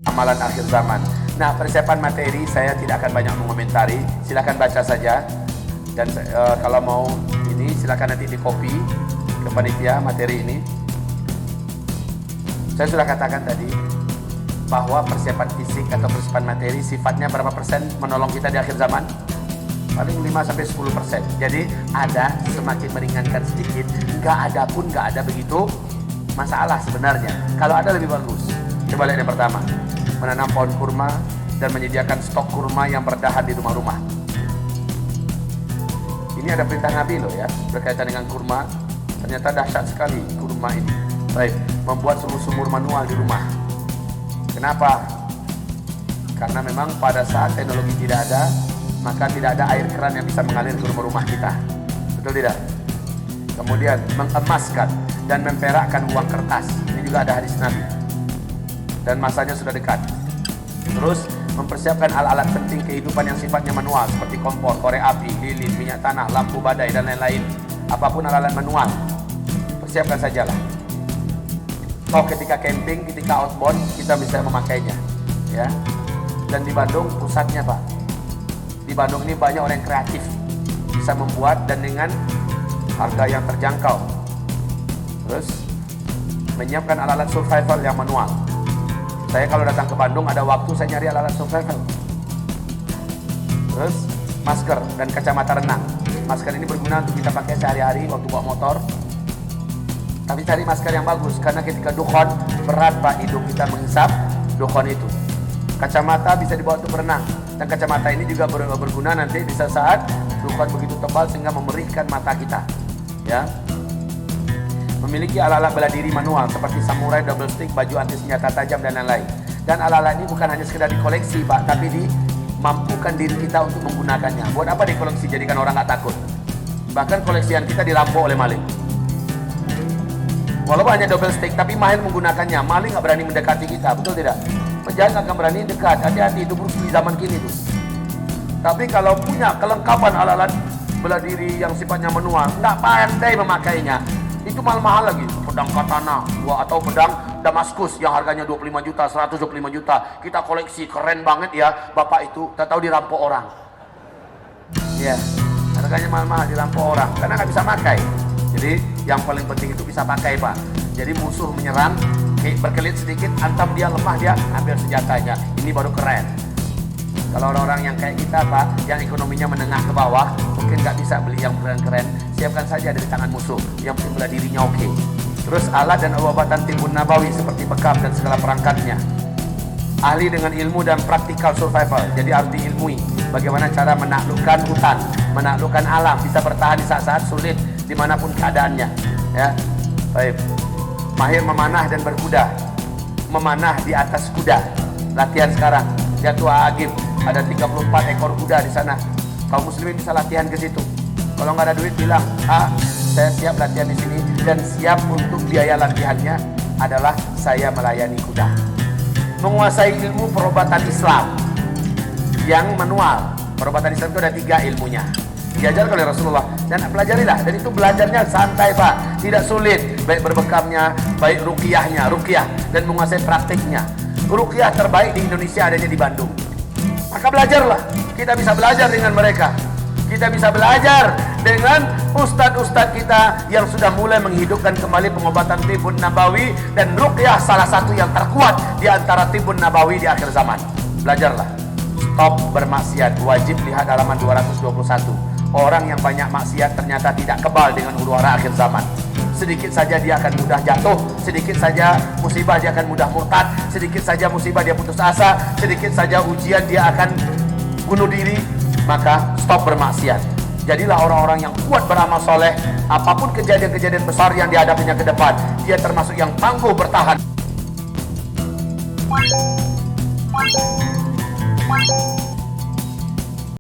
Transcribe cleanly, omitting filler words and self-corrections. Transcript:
Amalan akhir zaman. Nah, persiapan materi saya tidak akan banyak mengomentari. Silakan baca saja. Dan kalau mau ini silakan nanti di copy ke panitia materi ini. Saya sudah katakan tadi bahwa persiapan fisik atau persiapan materi sifatnya berapa persen menolong kita di akhir zaman? Paling 5-10%. Jadi ada semakin meringankan sedikit. Nggak ada pun nggak ada begitu masalah sebenarnya. Kalau ada lebih bagus. Coba lihat yang pertama, menanam pohon kurma dan menyediakan stok kurma yang berdahan di rumah-rumah. Ini ada perintah Nabi loh ya, berkaitan dengan kurma. Ternyata dahsyat sekali kurma ini. Baik, membuat sumur-sumur manual di rumah. Kenapa? Karena memang pada saat teknologi tidak ada, maka tidak ada air keran yang bisa mengalir ke rumah-rumah kita. Betul tidak? Kemudian mengemaskan dan memperakkan uang kertas. Ini juga ada hadis Nabi. Dan masanya sudah dekat. Terus mempersiapkan alat-alat penting kehidupan yang sifatnya manual seperti kompor, korek api, lilin, minyak tanah, lampu badai dan lain-lain. Apapun alat-alat manual, persiapkan sajalah. Toh ketika camping, ketika outbound kita bisa memakainya, ya. Dan di Bandung pusatnya Pak. Di Bandung ini banyak orang yang kreatif, bisa membuat dan dengan harga yang terjangkau. Terus menyiapkan alat-alat survival yang manual. Saya kalau datang ke Bandung ada waktu saya nyari alat-alat survival. Terus masker dan kacamata renang. Masker ini berguna untuk kita pakai sehari-hari waktu bawa motor. Tapi cari masker yang bagus karena ketika dukhon berat Pak hidung kita menghisap dukhon itu. Kacamata bisa dibawa untuk berenang dan kacamata ini juga berguna nanti di saat dukhon begitu tebal sehingga memerihkan mata kita. Ya. Memiliki alat-alat bela diri manual seperti samurai, double stick, baju anti senjata tajam dan lain-lain. Dan alat-alat ini bukan hanya sekedar dikoleksi Pak, tapi dimampukan diri kita untuk menggunakannya. Buat apa dikoleksi? Jadikan orang nggak takut. Bahkan koleksian kita dirampok oleh maling. Walaupun hanya double stick, tapi mahir menggunakannya. Maling nggak berani mendekati kita, betul tidak? Penjahat nggak akan berani dekat. Hati-hati, itu Bruce Lee zaman kini tuh. Tapi kalau punya kelengkapan alat-alat bela diri yang sifatnya manual, nggak pandai memakainya, itu mahal-mahal lagi. Pedang katana atau pedang Damaskus yang harganya 25 juta, 125 juta. Kita koleksi, keren banget ya. Bapak itu, tak tahu dirampok orang. Ya, harganya mahal-mahal dirampok orang karena nggak bisa pakai. Jadi yang paling penting itu bisa pakai Pak. Jadi musuh menyerang, berkelit sedikit, antam dia lemah, dia ambil senjatanya. Ini baru keren. Kalau orang-orang yang kayak kita Pak, yang ekonominya menengah ke bawah, mungkin nggak bisa beli yang keren-keren. Siapkan saja dari tangan musuh, yang penting bela dirinya oke. Terus alat dan obatan timbun nabawi seperti bekam dan segala perangkatnya. Ahli dengan ilmu dan praktikal survival, jadi harus diilmui bagaimana cara menaklukkan hutan, menaklukkan alam, bisa bertahan di saat-saat sulit dimanapun keadaannya. Ya, baik. Mahir memanah dan berkuda, memanah di atas kuda. Latihan sekarang, Jatuh Agim, ada 34 ekor kuda di sana. Kaum muslimin bisa latihan ke situ. Kalau nggak ada duit bilang, saya siap latihan di sini dan siap untuk biaya latihannya adalah saya melayani kuda. Menguasai ilmu perobatan Islam yang manual. Perobatan Islam itu ada 3 ilmunya. Diajar oleh Rasulullah dan pelajarilah. Dan itu belajarnya santai Pak, tidak sulit. Baik berbekamnya, baik ruqyahnya, ruqyah dan menguasai praktiknya. Ruqyah terbaik di Indonesia adanya di Bandung. Maka belajarlah. Kita bisa belajar dengan mereka. Kita bisa belajar dengan ustadz-ustadz kita yang sudah mulai menghidupkan kembali pengobatan tibbun nabawi dan ruqyah, salah satu yang terkuat di antara tibbun nabawi di akhir zaman. Belajarlah. Stop bermaksiat. Wajib lihat halaman 221. Orang yang banyak maksiat ternyata tidak kebal dengan huru-hara akhir zaman. Sedikit saja dia akan mudah jatuh, sedikit saja musibah dia akan mudah murtad, sedikit saja musibah dia putus asa, sedikit saja ujian dia akan bunuh diri. Maka stop bermaksiat. Jadilah orang-orang yang kuat beramal soleh. Apapun kejadian-kejadian besar yang dihadapinya ke depan, dia termasuk yang tangguh bertahan.